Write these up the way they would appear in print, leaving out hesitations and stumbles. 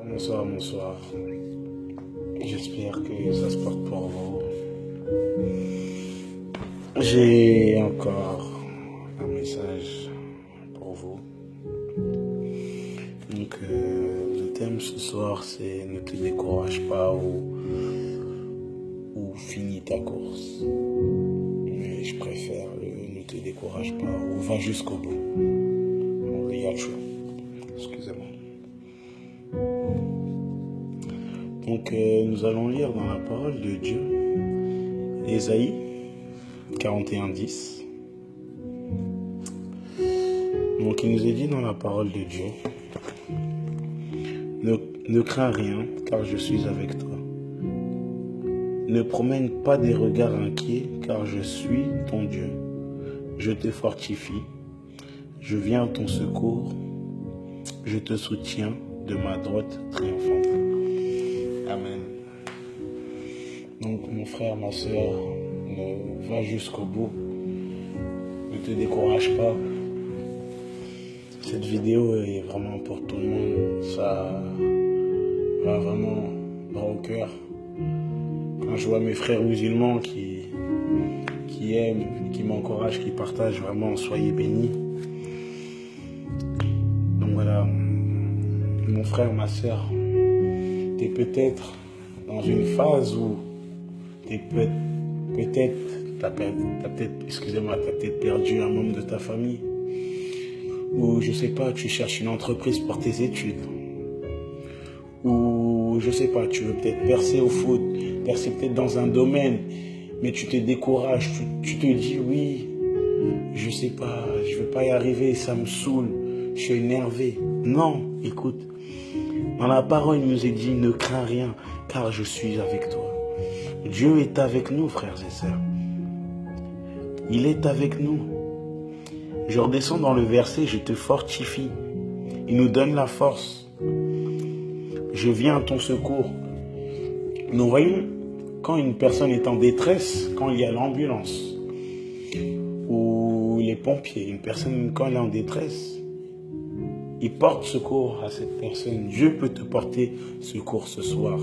Bonsoir, bonsoir. J'espère que ça se porte pour vous. J'ai encore un message pour vous. Donc, le thème ce soir, c'est ne te décourage pas ou finis ta course. Mais je préfère le ne te décourage pas ou va jusqu'au bout. Excusez-moi. Donc, nous allons lire dans la parole de Dieu, Ésaïe 41:10. Donc, il nous est dit dans la parole de Dieu, ne crains rien, car je suis avec toi. Ne promène pas des regards inquiets, car je suis ton Dieu. Je te fortifie, je viens à ton secours, je te soutiens de ma droite triomphante. Amen. Donc, mon frère, ma soeur, va jusqu'au bout. Ne te décourage pas. Cette vidéo est vraiment pour tout le monde. Ça va vraiment droit au cœur. Quand je vois mes frères musulmans qui aiment, qui m'encouragent, qui partagent, vraiment, soyez bénis. Donc voilà, mon frère, ma soeur, tu es peut-être dans une phase où tu as peut-être perdu un membre de ta famille. Ou je sais pas, tu cherches une entreprise pour tes études. Ou je sais pas, tu veux peut-être percer au foot, percer peut-être dans un domaine, mais tu te décourages, tu te dis oui, je sais pas, je vais pas y arriver, ça me saoule, je suis énervé. Non, écoute, dans la parole il nous est dit ne crains rien, car je suis avec toi. Dieu est avec nous, frères et sœurs. Il est avec nous. Je redescends dans le verset, je te fortifie. Il nous donne la force. Je viens à ton secours. Nous voyons, quand une personne est en détresse, quand il y a l'ambulance, ou les pompiers, une personne, quand elle est en détresse, il porte secours à cette personne. Dieu peut te porter secours ce soir.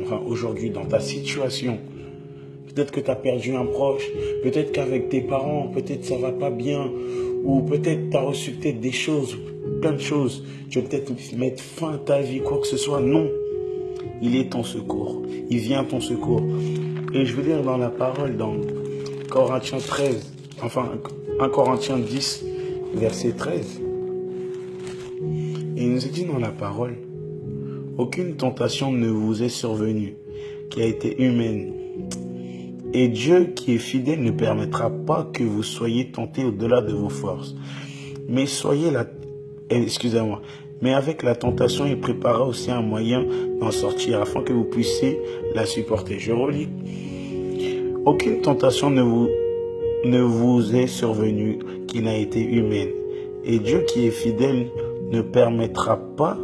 Enfin, aujourd'hui, dans ta situation. Peut-être que tu as perdu un proche, peut-être qu'avec tes parents, peut-être ça va pas bien, ou peut-être tu as reçu peut-être des choses, plein de choses. Tu veux peut-être mettre fin à ta vie, quoi que ce soit. Non, il est ton secours. Il vient à ton secours. Et je veux lire dans la parole, dans Corinthiens 13, enfin 1 Corinthiens 10, verset 13. Et il nous est dit dans la parole, aucune tentation ne vous est survenue, qui a été humaine. Et Dieu qui est fidèle ne permettra pas que vous soyez tentés au-delà de vos forces. Mais mais avec la tentation, il préparera aussi un moyen d'en sortir afin que vous puissiez la supporter. Je relis. Aucune tentation ne vous est survenue qui n'a été humaine. Et Dieu qui est fidèle ne permettra pas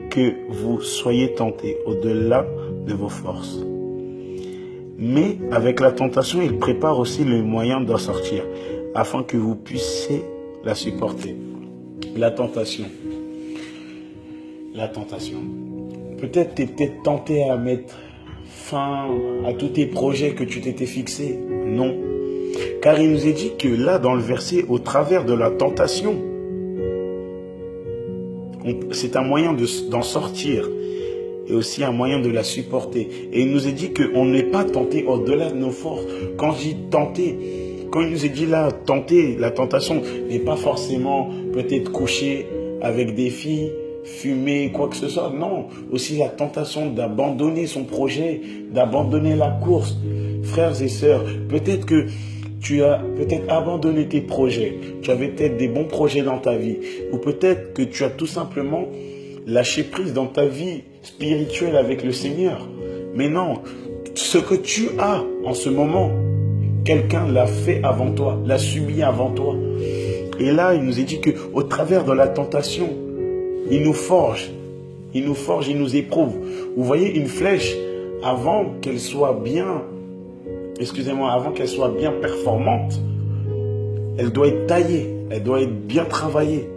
que vous soyez tentés au-delà de vos forces. Mais avec la tentation, il prépare aussi le moyen d'en sortir, afin que vous puissiez la supporter. La tentation. Peut-être tu es peut-être tenté à mettre fin à tous tes projets que tu t'étais fixés. Non. Car il nous est dit que là, dans le verset, au travers de la tentation, c'est un moyen d'en sortir. Et aussi un moyen de la supporter. Et il nous est dit qu'on n'est pas tenté au-delà de nos forces. Quand je dis tenter, quand il nous est dit là, tenter, la tentation n'est pas forcément peut-être coucher avec des filles, fumer, quoi que ce soit. Non, aussi la tentation d'abandonner son projet, d'abandonner la course. Frères et sœurs, peut-être que tu as peut-être abandonné tes projets. Tu avais peut-être des bons projets dans ta vie. Ou peut-être que tu as tout simplement lâché prise dans ta vie spirituelle avec le Seigneur. Mais non, ce que tu as en ce moment, quelqu'un l'a fait avant toi, l'a subi avant toi. Et là, il nous est dit qu'au travers de la tentation, il nous forge, il nous éprouve. Vous voyez, une flèche, avant qu'elle soit bien performante, elle doit être taillée, elle doit être bien travaillée.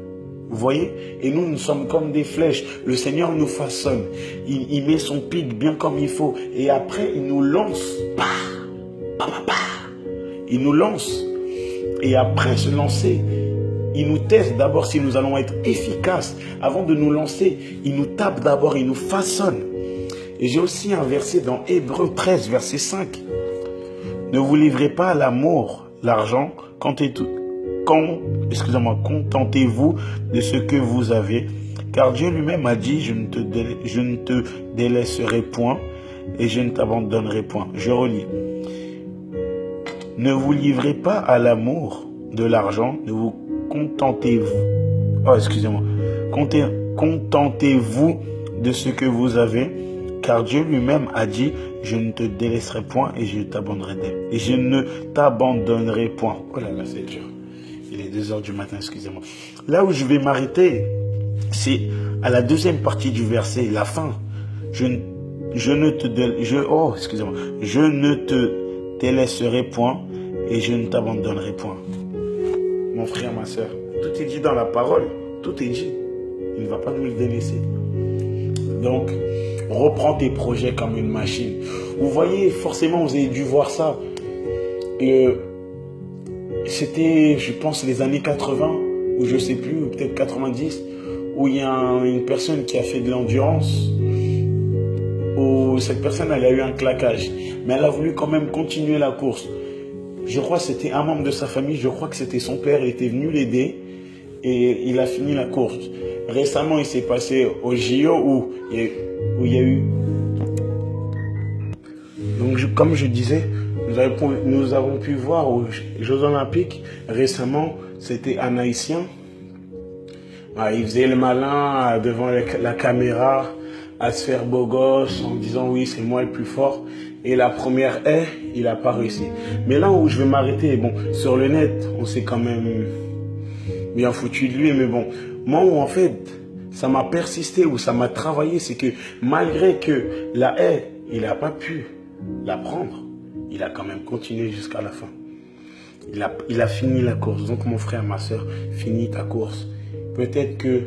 Vous voyez? Et nous, nous sommes comme des flèches. Le Seigneur nous façonne. Il met son pic bien comme il faut. Et après, il nous lance. Il nous lance. Et après se lancer, il nous teste d'abord si nous allons être efficaces. Avant de nous lancer, il nous tape d'abord, il nous façonne. Et j'ai aussi un verset dans Hébreux 13, verset 5. Ne vous livrez pas à l'amour, l'argent, contentez-vous de ce que vous avez. Car Dieu lui-même a dit, je ne te délaisserai point et je ne t'abandonnerai point. Je relis. Ne vous livrez pas à l'amour de l'argent, ne vous contentez-vous. Contentez-vous de ce que vous avez, car Dieu lui-même a dit, je ne te délaisserai point et je ne t'abandonnerai point. Oh là là, c'est dur. Il est 2 heures du matin, excusez-moi. Là où je vais m'arrêter, c'est à la deuxième partie du verset, la fin. Je ne te délaisserai point et je ne t'abandonnerai point. Mon frère, ma soeur, tout est dit dans la parole, tout est dit. Il ne va pas nous le délaisser. Donc, reprends tes projets comme une machine. Vous voyez, forcément, vous avez dû voir ça. C'était, je pense, les années 80, ou je sais plus, ou peut-être 90, où il y a une personne qui a fait de l'endurance, où cette personne, elle a eu un claquage, mais elle a voulu quand même continuer la course. Je crois que c'était un membre de sa famille, je crois que c'était son père, il était venu l'aider et il a fini la course. Récemment, il s'est passé au JO où il y a eu... Donc, comme je disais, nous avons pu voir aux Jeux Olympiques, récemment, c'était un Haïtien. Il faisait le malin devant la caméra, à se faire beau gosse en disant oui, c'est moi le plus fort. Et la première haie, il n'a pas réussi. Mais là où je vais m'arrêter, bon, sur le net, on s'est quand même bien foutu de lui. Mais bon, moi où en fait, ça m'a persisté, ou ça m'a travaillé, c'est que malgré que la haie, il n'a pas pu la prendre, il a quand même continué jusqu'à la fin. Il a fini la course. Donc mon frère, ma soeur, finis ta course. Peut-être que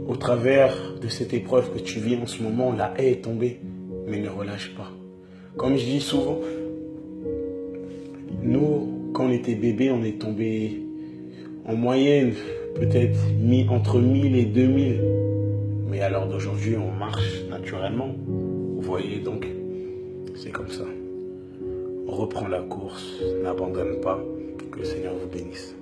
au travers de cette épreuve que tu vis en ce moment, la haie est tombée, mais ne relâche pas. Comme je dis souvent, nous, quand on était bébé, on est tombé en moyenne, peut-être entre 1000 et 2000. Mais à l'heure d'aujourd'hui, on marche naturellement. Vous voyez, donc, c'est comme ça. Reprends la course, n'abandonne pas, que le Seigneur vous bénisse.